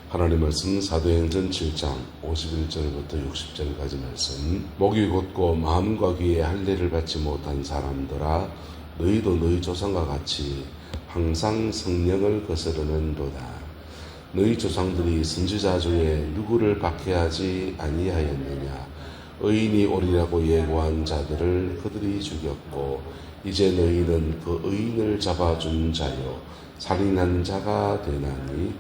하나님 말씀 사도행전 7장 51절부터 60절까지 말씀. 목이 곧고 마음과 귀에 할례를 받지 못한 사람들아, 너희도 너희 조상과 같이 항상 성령을 거스르는도다. 너희 조상들이 선지자 중에 누구를 박해하지 아니하였느냐? 의인이 오리라고 예고한 자들을 그들이 죽였고, 이제 너희는 그 의인을 잡아준 자요 살인한 자가 되나니,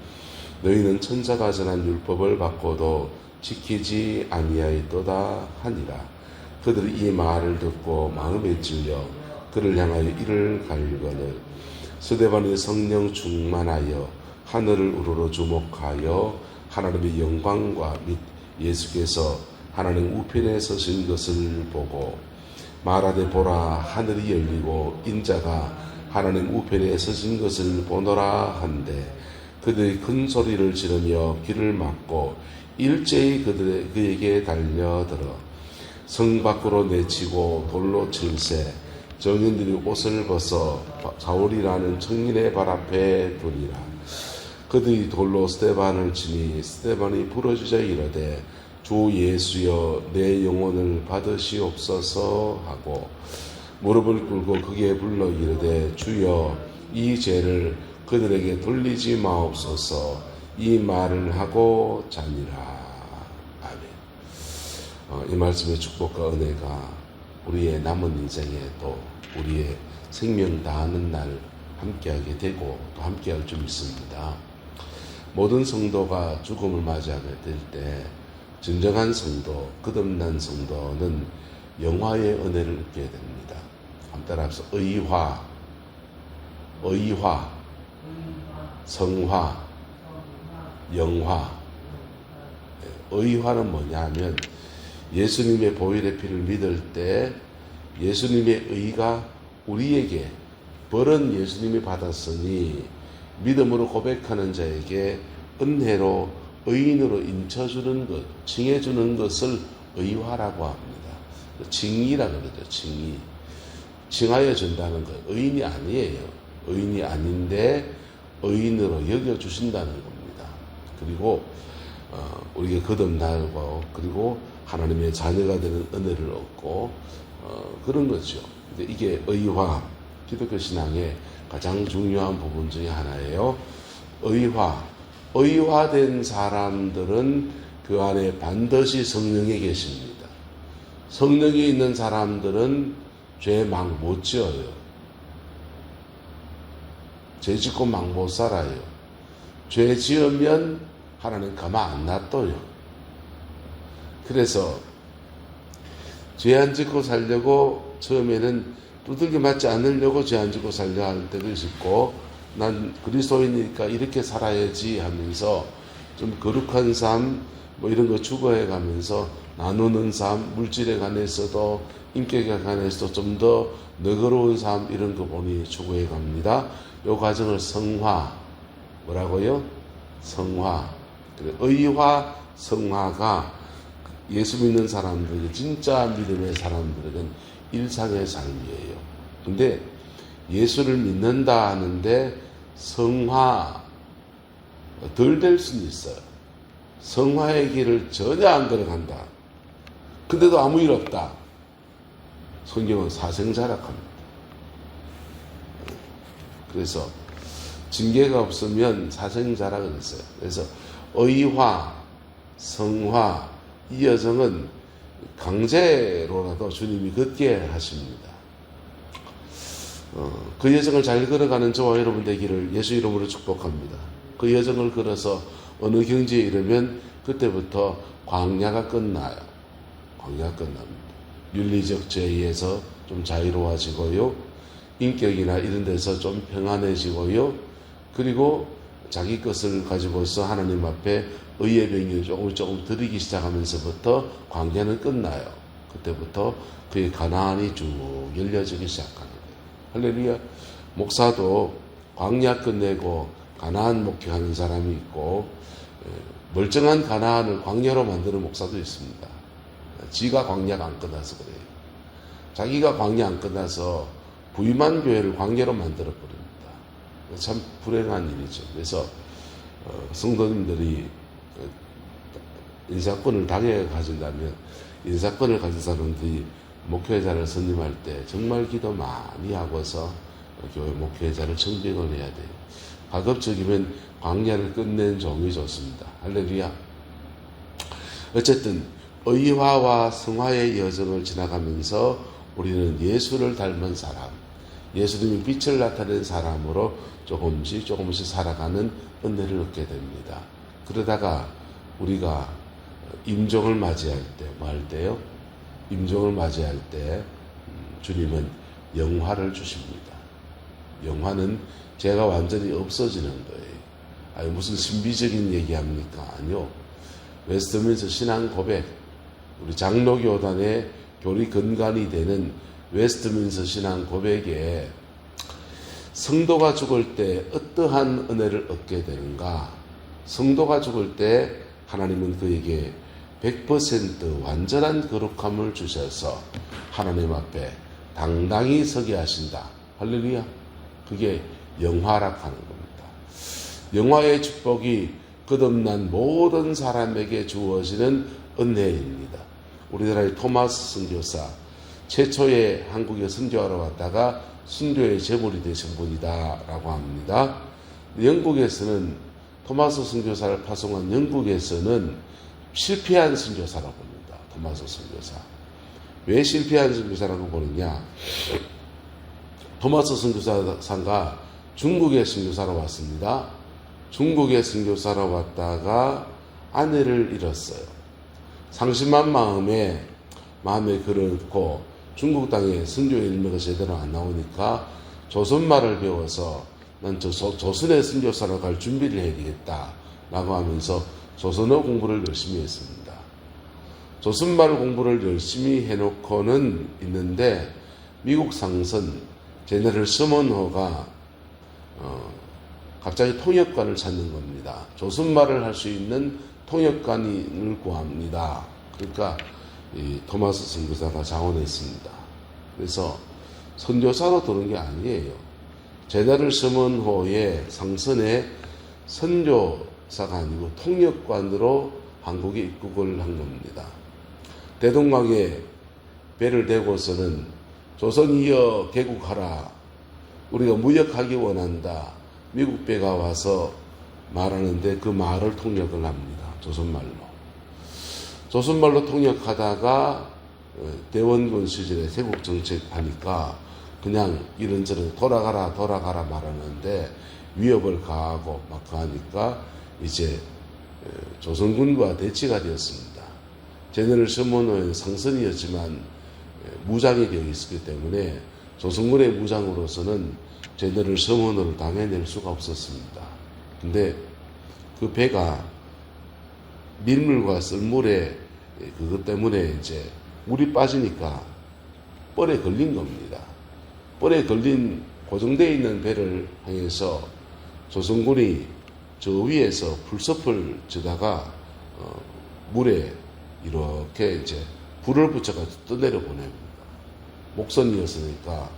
너희는 천사가 전한 율법을 받고도 지키지 아니하였도다 하니라. 그들이 이 말을 듣고 마음에 찔려 그를 향하여 이를 갈거늘 스데반이 성령 충만하여 하늘을 우러러 주목하여 하나님의 영광과 및 예수께서 하나님 우편에 서신 것을 보고 말하되, 보라, 하늘이 열리고 인자가 하나님 우편에 서신 것을 보노라 한데, 그들이 큰 소리를 지르며 길을 막고 일제히 그에게 달려들어 성 밖으로 내치고 돌로 칠세, 정인들이 옷을 벗어 사울이라는 청년의 발 앞에 두니라. 그들이 돌로 스데반을 치니 스데반이 부러지자 이르되, 주 예수여, 내 영혼을 받으시옵소서 하고 무릎을 꿇고 크게 불러 이르되, 주여, 이 죄를 그들에게 돌리지 마옵소서. 이 말을 하고 자니라. 아멘. 이 말씀의 축복과 은혜가 우리의 남은 인생에 또 우리의 생명 다하는 날 함께하게 되고 또 함께할 줄 믿습니다. 모든 성도가 죽음을 맞이하게 될 때 진정한 성도, 거듭난 성도는 영화의 은혜를 얻게 됩니다. 한번 따라합시다. 의화, 성화, 영화. 의화는 뭐냐 하면, 예수님의 보혈의 피를 믿을 때 예수님의 의가 우리에게 벌은 예수님이 받았으니 믿음으로 고백하는 자에게 은혜로 의인으로 인쳐주는 것, 칭해주는 것을 의화라고 합니다. 칭의라고 그러죠. 칭의. 칭하여 준다는 것. 의인이 아니에요. 의인이 아닌데 의인으로 여겨주신다는 겁니다. 그리고 우리가 거듭나고 그리고 하나님의 자녀가 되는 은혜를 얻고 그런 거죠. 근데 이게 의화, 기독교 신앙의 가장 중요한 부분 중에 하나예요. 의화된 사람들은 그 안에 반드시 성령이 계십니다. 성령이 있는 사람들은 죄 막 못 지어요. 죄 짓고 막 못 살아요. 죄 지으면 하나님 가만 안 놔둬요. 그래서 죄 안 짓고 살려고 처음에는 두들겨 맞지 않으려고 죄 안 짓고 살려 할 때도 있고, 난 그리스도인이니까 이렇게 살아야지 하면서 좀 거룩한 삶 뭐 이런 거 추구해 가면서 나누는 삶, 물질에 관해서도 인격에 관해서도 좀 더 너그러운 삶 이런 거 보니 추구해 갑니다. 이 과정을 성화, 뭐라고요? 성화. 의화, 성화가 예수 믿는 사람들에게, 진짜 믿음의 사람들에게는 일상의 삶이에요. 근데 예수를 믿는다 하는데 성화 덜 될 수는 있어요. 성화의 길을 전혀 안 걸어간다. 근데도 아무 일 없다. 성경은 사생자락합니다. 그래서 징계가 없으면 사생자락을 했어요. 그래서 의화, 성화, 이 여정은 강제로라도 주님이 걷게 하십니다. 그 여정을 잘 걸어가는 저와 여러분 되기를 예수 이름으로 축복합니다. 그 여정을 걸어서 어느 경지에 이르면 그때부터 광야가 끝나요. 광야가 끝납니다. 윤리적 죄에서 좀 자유로워지고요. 인격이나 이런 데서 좀 평안해지고요. 그리고 자기 것을 가지고서 하나님 앞에 의의 병을 조금 드리기 시작하면서부터 광야는 끝나요. 그때부터 그의 가나안이 쭉 열려지기 시작하는 거예요. 할렐루야. 목사도 광야 끝내고 가나안 목회하는 사람이 있고, 멀쩡한 가나안을 광야로 만드는 목사도 있습니다. 지가 광야가 안 끝나서 그래요. 자기가 광야 안 끝나서 부임한 교회를 광야로 만들어 버립니다. 참 불행한 일이죠. 그래서 성도님들이 인사권을 당에 가진다면 인사권을 가진 사람들이 목회자를 선임할 때 정말 기도 많이 하고서 교회 목회자를 청빙을 해야 돼요. 가급적이면 광야를 끝낸 종이 좋습니다. 할렐루야. 어쨌든 의화와 성화의 여정을 지나가면서 우리는 예수를 닮은 사람, 예수님이 빛을 나타낸 사람으로 조금씩 살아가는 은혜를 얻게 됩니다. 그러다가 우리가 임종을 맞이할 때, 뭐 할 때요? 임종을 맞이할 때 주님은 영화를 주십니다. 영화는 죄가 완전히 없어지는 거예요. 아니 무슨 신비적인 얘기합니까? 아니요. 웨스트민스터 신앙 고백, 우리 장로교단의 교리 근간이 되는 웨스트민스터 신앙 고백에 성도가 죽을 때 어떠한 은혜를 얻게 되는가? 성도가 죽을 때 하나님은 그에게 100% 완전한 거룩함을 주셔서 하나님 앞에 당당히 서게 하신다. 할렐루야. 그게 영화락 하는 겁니다. 영화의 축복이 거듭난 모든 사람에게 주어지는 은혜입니다. 우리나라의 토마스 선교사, 최초의 한국에 선교하러 왔다가 순교의 제물이 되신 분이다라고 합니다. 영국에서는 토마스 선교사를 파송한 영국에서는 실패한 선교사라고 봅니다. 토마스 선교사. 왜 실패한 선교사라고 보느냐? 토마스 선교사가 중국의 선교사로 왔습니다. 중국의 선교사로 왔다가 아내를 잃었어요. 상심한 마음에 그렇고 중국 땅에 선교의 일매가 제대로 안 나오니까 조선말을 배워서 난 조선의 선교사로 갈 준비를 해야 되겠다 라고 하면서 조선어 공부를 열심히 했습니다. 조선말 공부를 열심히 해놓고는 있는데 미국 상선 제너럴 서먼호가 갑자기 통역관을 찾는 겁니다. 조선말을 할 수 있는 통역관을 구합니다. 그러니까 이 토마스 선교사가 자원했습니다. 그래서 선교사로 들어온 게 아니에요. 제너럴 서먼호의 상선에 선교사가 아니고 통역관으로 한국에 입국을 한 겁니다. 대동강에 배를 대고서는 조선이여 개국하라. 우리가 무역하기 원한다. 미국 배가 와서 말하는데 그 말을 통역을 합니다. 조선말로 통역하다가 대원군 시절에 세국정책 하니까 그냥 이런저런 돌아가라 말하는데 위협을 가하고 막 하니까 이제 조선군과 대치가 되었습니다. 제너럴 서먼호는 상선이었지만 무장이 되어 있었기 때문에 조선군의 무장으로서는 제너럴 서먼호를 당해낼 수가 없었습니다. 근데 그 배가 밀물과 썰물에 그것 때문에 이제 물이 빠지니까 뻘에 걸린 겁니다. 뻘에 걸린 고정되어 있는 배를 향해서 조선군이 저 위에서 불섭을 지다가 물에 이렇게 이제 불을 붙여가지고 떠내려 보냅니다. 목선이었으니까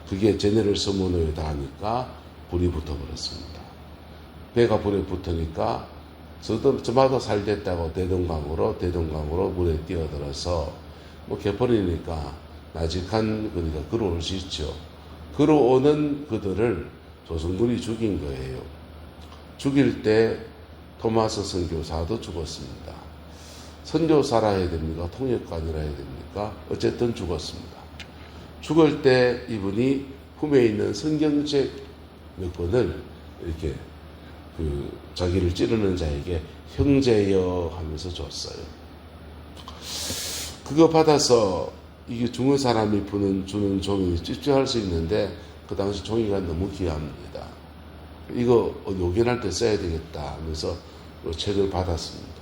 그게 제너럴 서먼호에 닿으니까 불이 붙어버렸습니다. 배가 불에 붙으니까 저마다 살됐다고 대동강으로 물에 뛰어들어서 뭐 개펄이니까 나직한 그러니까 걸어올 수 있죠. 걸어오는 그들을 조선군이 죽인 거예요. 죽일 때 토마스 선교사도 죽었습니다. 선교사라 해야 됩니까? 통역관이라 해야 됩니까? 어쨌든 죽었습니다. 죽을 때 이분이 품에 있는 성경책 몇 권을 이렇게 자기를 찌르는 자에게 형제여 하면서 줬어요. 그거 받아서 이게 죽은 사람이 주는 종이 찝찝할 수 있는데 그 당시 종이가 너무 귀합니다. 이거 요견할 때 써야 되겠다 하면서 책을 받았습니다.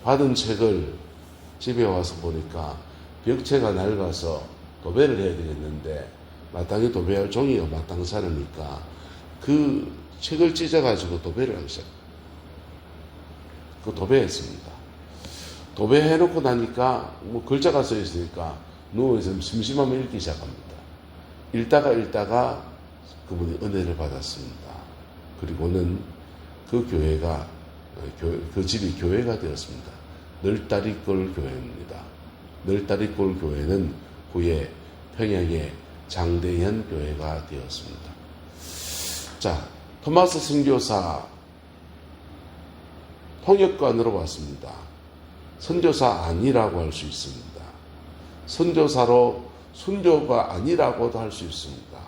받은 책을 집에 와서 보니까 벽체가 낡아서 도배를 해야 되겠는데 마땅히 도배할 종이가 마땅치 않으니까 그 책을 찢어가지고 도배를 하기 시작합니다. 그 도배했습니다. 도배해놓고 나니까 뭐 글자가 써있으니까 누워있으면 심심하면 읽기 시작합니다. 읽다가 그분이 은혜를 받았습니다. 그리고는 그 교회가 그 집이 교회가 되었습니다. 널다리골 교회입니다. 널다리골 교회는 후에 평양의 장대현 교회가 되었습니다. 자, 토마스 선교사 통역관으로 왔습니다. 선교사 아니라고 할 수 있습니다. 선교사로 순교가 아니라고도 할 수 있습니다.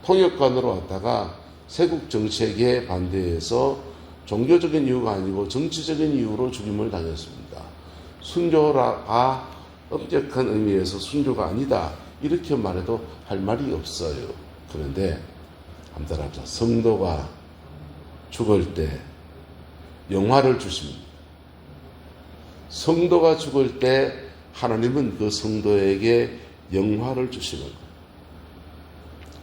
통역관으로 왔다가 세국 정책에 반대해서 종교적인 이유가 아니고 정치적인 이유로 죽임을 당했습니다. 순교가 엄격한 의미에서 순교가 아니다 이렇게 말해도 할 말이 없어요. 그런데 한번 따라합시다. 성도가 죽을 때 영화를 주십니다. 성도가 죽을 때 하나님은 그 성도에게 영화를 주시는 거예요.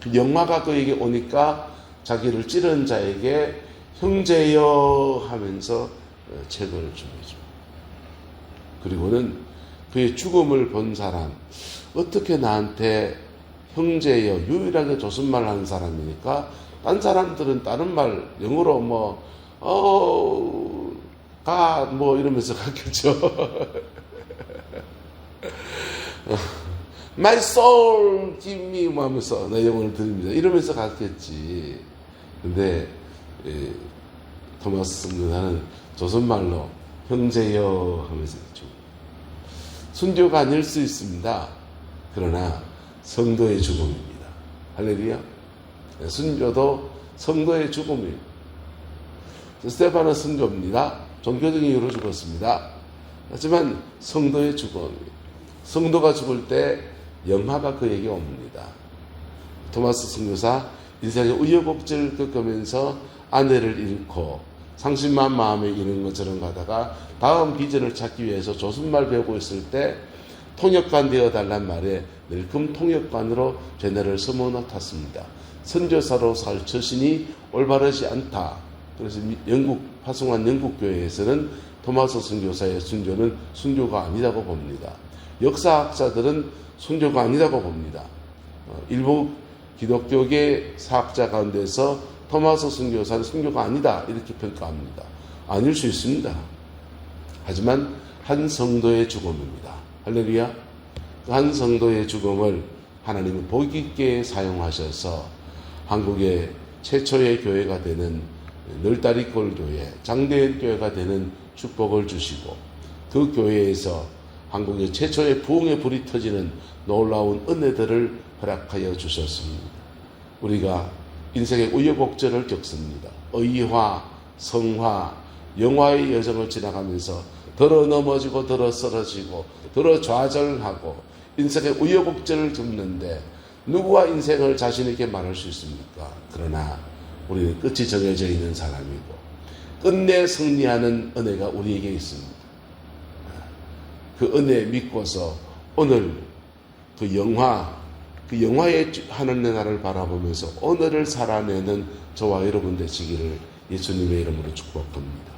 그 영화가 그에게 오니까 자기를 찌른 자에게 형제여 하면서 책을 주죠. 그리고는 그의 죽음을 본 사람, 어떻게 나한테 형제여, 유일하게 조선말 하는 사람이니까 딴 사람들은 다른 말, 영어로 이러면서 갔겠죠. My soul, give me 하면서 내 영혼을 드립니다. 이러면서 갔겠지. 근데 토마스 선교사는 조선말로 형제여 하면서 했죠. 순교가 아닐 수 있습니다. 그러나 성도의 죽음입니다. 할렐루야. 순교도 성도의 죽음입니다. 스테파는 순교입니다. 종교적인 이유로 죽었습니다. 하지만 성도의 죽음입니다. 성도가 죽을 때 영화가 그에게 옵니다. 토마스 선교사 인생의 우여곡절을 겪으면서 아내를 잃고 상심한 마음에 이런 것처럼 가다가 다음 비전을 찾기 위해서 조선말 배우고 있을 때 통역관 되어달란 말에 늘금 통역관으로 제네를 서머나 탔습니다. 선교사로 살 처신이 올바르지 않다. 그래서 파송한 영국 교회에서는 토마스 선교사의 순교는 순교가 아니라고 봅니다. 역사학자들은 순교가 아니라고 봅니다. 일부 기독교계 사학자 가운데서 토마스 선교사는 순교가 아니다 이렇게 평가합니다. 아닐 수 있습니다. 하지만 한 성도의 죽음입니다. 할렐루야. 그 한 성도의 죽음을 하나님은 복 있게 사용하셔서 한국의 최초의 교회가 되는 널다리골 교회, 장대현 교회가 되는 축복을 주시고 그 교회에서 한국의 최초의 부흥의 불이 터지는 놀라운 은혜들을 허락하여 주셨습니다. 우리가 인생의 우여곡절을 겪습니다. 의화, 성화, 영화의 여정을 지나가면서 더러 넘어지고 더러 쓰러지고 더러 좌절하고 인생의 우여곡절을 겪는데 누구와 인생을 자신에게 말할 수 있습니까? 그러나 우리는 끝이 정해져 있는 사람이고 끝내 승리하는 은혜가 우리에게 있습니다. 그 은혜 믿고서 오늘 그 영화의 하늘의 나라를 바라보면서 오늘을 살아내는 저와 여러분 되시기를 예수님의 이름으로 축복합니다.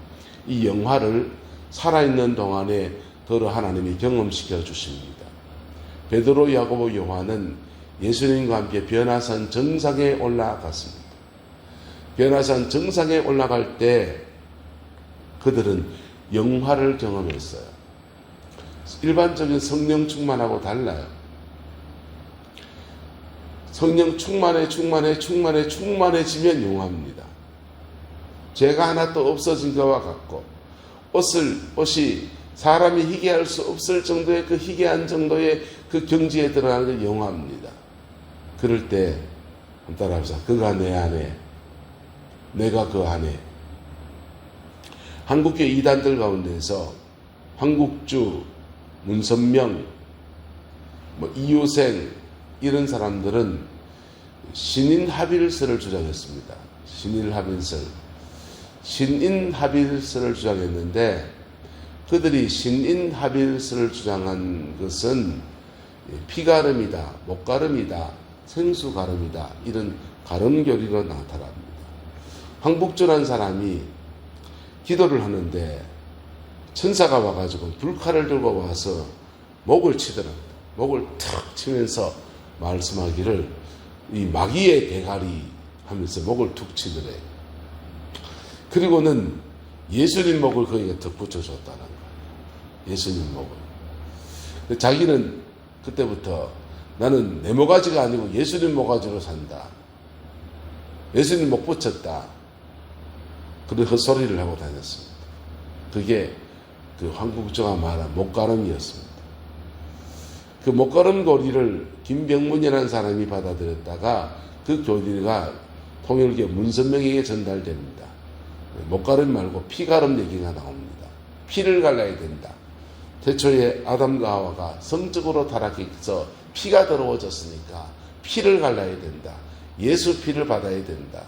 이 영화를 살아있는 동안에 더러 하나님이 경험시켜 주십니다. 베드로, 야고보, 요한은 예수님과 함께 변화산 정상에 올라갔습니다. 변화산 정상에 올라갈 때 그들은 영화를 경험했어요. 일반적인 성령 충만하고 달라요. 성령 충만해지면 영화입니다. 죄가 하나 또 없어진 것과 같고 옷이 사람이 희게할 수 없을 정도의 그 희게한 정도의 그 경지에 들어가는 게 영화입니다. 그럴 때 한번 따라합시다. 그가 내 안에, 내가 그 안에. 한국교 이단들 가운데서 황국주, 문선명, 이효생 이런 사람들은 신인합일설을 주장했습니다. 신인합일설을 주장했는데 그들이 신인합일설을 주장한 것은 피가름이다, 목가름이다, 생수가름이다 이런 가름교리로 나타납니다. 황복주라는 사람이 기도를 하는데 천사가 와가지고 불칼을 들고 와서 목을 치더랍니다. 목을 탁 치면서 말씀하기를 이 마귀의 대가리 하면서 목을 툭 치더래. 그리고는 예수님 목을 거기에 덧붙여줬다는 거예요. 예수님 목을. 자기는 그때부터 나는 내 모가지가 아니고 예수님 모가지로 산다. 예수님 목 붙였다. 그런 헛소리를 하고 다녔습니다. 그게 그 황국조가 말한 목가름이었습니다. 그 목가름 교리를 김병문이라는 사람이 받아들였다가 그 교리가 통일교 문선명에게 전달됩니다. 목가름 말고 피가름 얘기가 나옵니다. 피를 갈라야 된다. 태초에 아담과 하와가 성적으로 타락해서 피가 더러워졌으니까 피를 갈라야 된다. 예수 피를 받아야 된다.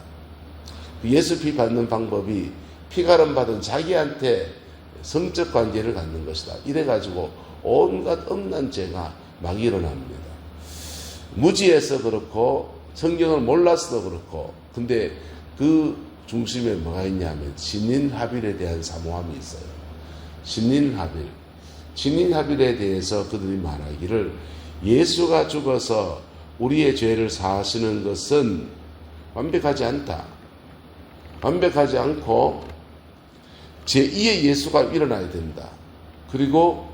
예수 피 받는 방법이 피가름 받은 자기한테 성적 관계를 갖는 것이다. 이래가지고 온갖 엄난 죄가 막 일어납니다. 무지해서 그렇고 성경을 몰라서도 그렇고, 근데 그 중심에 뭐가 있냐면 신인합일에 대한 사모함이 있어요. 신인합일. 신인합일에 대해서 그들이 말하기를 예수가 죽어서 우리의 죄를 사하시는 것은 완벽하지 않다. 완벽하지 않고 제2의 예수가 일어나야 된다. 그리고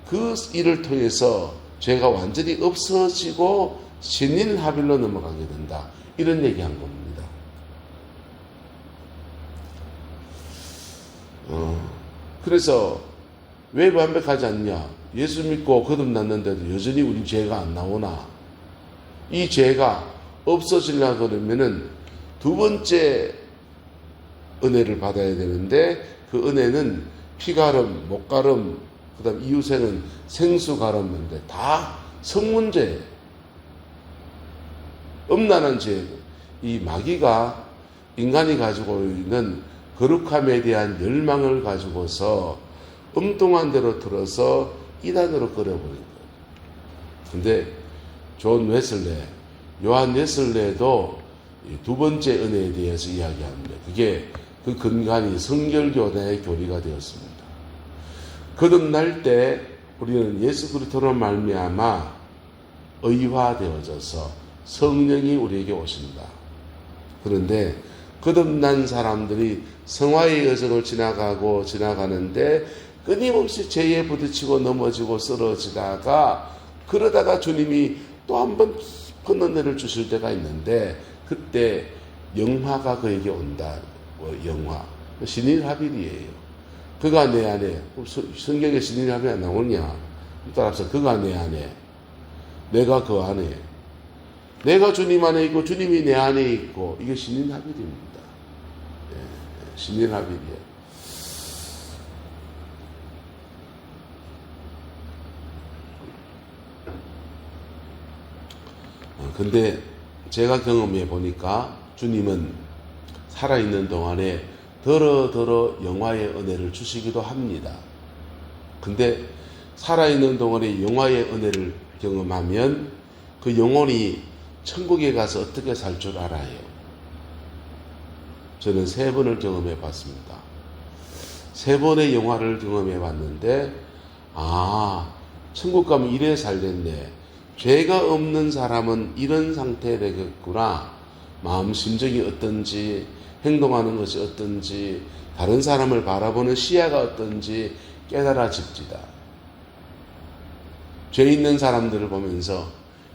그 일을 통해서 죄가 완전히 없어지고 신인합일로 넘어가게 된다. 이런 얘기한 겁니다. 그래서 왜 완벽하지 않냐? 예수 믿고 거듭났는데도 여전히 우리 죄가 안 나오나? 이 죄가 없어지려고 그러면은 두 번째 은혜를 받아야 되는데, 그 은혜는 피가름, 목가름, 그 다음 이웃에는 생수가름인데 다 성문죄, 엄난한 죄. 이 마귀가 인간이 가지고 있는 거룩함에 대한 열망을 가지고서 엉뚱한 대로 들어서 이단으로 끌어버린 거예요. 근데 존 웨슬레, 요한 웨슬레도 두 번째 은혜에 대해서 이야기합니다. 그게 그 근간이 성결교단의 교리가 되었습니다. 거듭날 때 우리는 예수 그리스도로 말미암아 의화되어져서 성령이 우리에게 오신다. 그런데 거듭난 사람들이 성화의 여정을 지나가는데 끊임없이 죄에 부딪히고 넘어지고 쓰러지다가, 그러다가 주님이 또 한 번 깊은 은혜를 주실 때가 있는데, 그때 영화가 그에게 온다. 영화. 신인합일이에요. 그가 내 안에, 성경에 신인합일이 안 나오냐? 따라서 그가 내 안에, 내가 그 안에, 내가 주님 안에 있고 주님이 내 안에 있고, 이게 신인합일입니다. 신인합일이에요. 근데 제가 경험해 보니까 주님은 살아있는 동안에 더러 영화의 은혜를 주시기도 합니다. 근데 살아있는 동안에 영화의 은혜를 경험하면 그 영혼이 천국에 가서 어떻게 살 줄 알아요. 저는 3번을 경험해 봤습니다. 3번의 영화를 경험해 봤는데, 천국 가면 이래 살겠네. 죄가 없는 사람은 이런 상태에 되겠구나. 마음 심정이 어떤지, 행동하는 것이 어떤지, 다른 사람을 바라보는 시야가 어떤지 깨달아집니다. 죄 있는 사람들을 보면서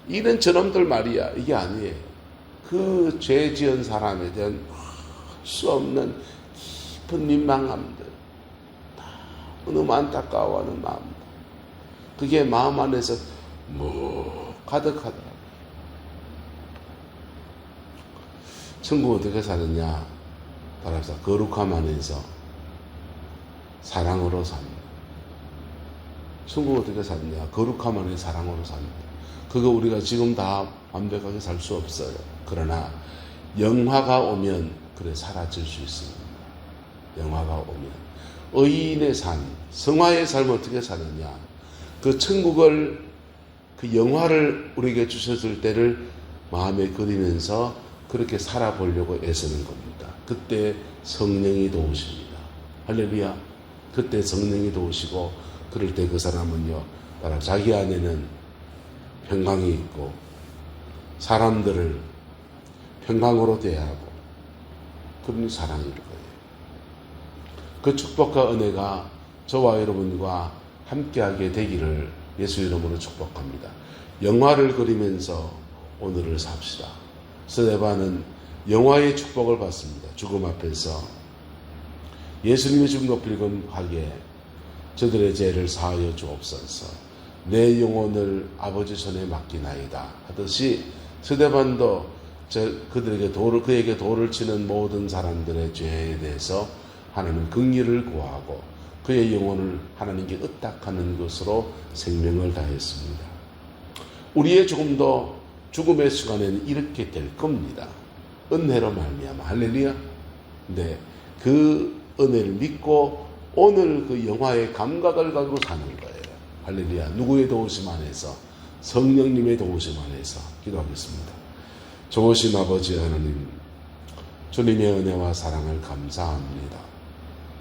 이런 저놈들 말이야, 이게 아니에요. 그 죄 지은 사람에 대한 수 없는 깊은 민망함들, 너무 안타까워하는 마음, 그게 마음 안에서 가득하다. 천국 어떻게 사느냐? 따라서 거룩함 안에서 사랑으로 삽니다. 천국 어떻게 사느냐? 거룩함 안에 사랑으로 삽니다. 그거 우리가 지금 다 완벽하게 살 수 없어요. 그러나 영화가 오면 그래 사라질 수 있습니다. 영화가 오면. 의인의 삶, 성화의 삶을 어떻게 사느냐? 그 천국을, 그 영화를 우리에게 주셨을 때를 마음에 그리면서 그렇게 살아보려고 애쓰는 겁니다. 그때 성령이 도우십니다. 할렐루야. 그때 성령이 도우시고, 그럴 때 그 사람은요, 따라 자기 안에는 평강이 있고 사람들을 평강으로 대하고, 그분이 사랑일 거예요. 그 축복과 은혜가 저와 여러분과 함께하게 되기를 예수 이름으로 축복합니다. 영화를 그리면서 오늘을 삽시다. 스데반은 영화의 축복을 받습니다. 죽음 앞에서 예수님의 죽음 높이 금하게 저들의 죄를 사하여 주옵소서. 내 영혼을 아버지 손에 맡기나이다 하듯이 스데반도 그에게 돌을 치는 모든 사람들의 죄에 대해서 하나님 긍휼을 구하고 그의 영혼을 하나님께 의탁하는 것으로 생명을 다했습니다. 우리의 죽음의 순간에는 이렇게 될 겁니다. 은혜로 말미암아. 할렐루야. 네, 그 은혜를 믿고 오늘 그 영화의 감각을 가지고 사는 거예요. 할렐루야. 누구의 도우심 안에서? 성령님의 도우심 안에서 기도하겠습니다. 좋으신 아버지 하나님, 주님의 은혜와 사랑을 감사합니다.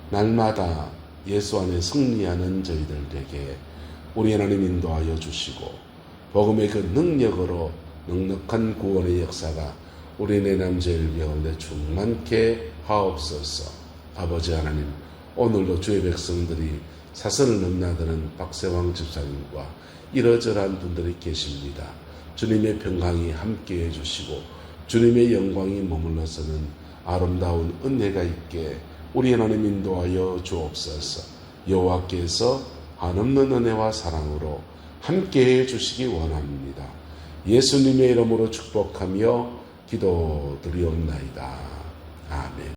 날마다 예수 안에 승리하는 저희들에게 우리 하나님 인도하여 주시고 복음의 그 능력으로 넉넉한 구원의 역사가 우리 내남제일 가운데 충만케 하옵소서. 아버지 하나님, 오늘도 주의 백성들이 사선을 넘나드는 박세왕 집사님과 이러저러한 분들이 계십니다. 주님의 평강이 함께해 주시고 주님의 영광이 머물러서는 아름다운 은혜가 있게 우리 하나님 인도하여 주옵소서. 여호와께서 한없는 은혜와 사랑으로 함께해 주시기 원합니다. 예수님의 이름으로 축복하며 기도드리옵나이다. 아멘.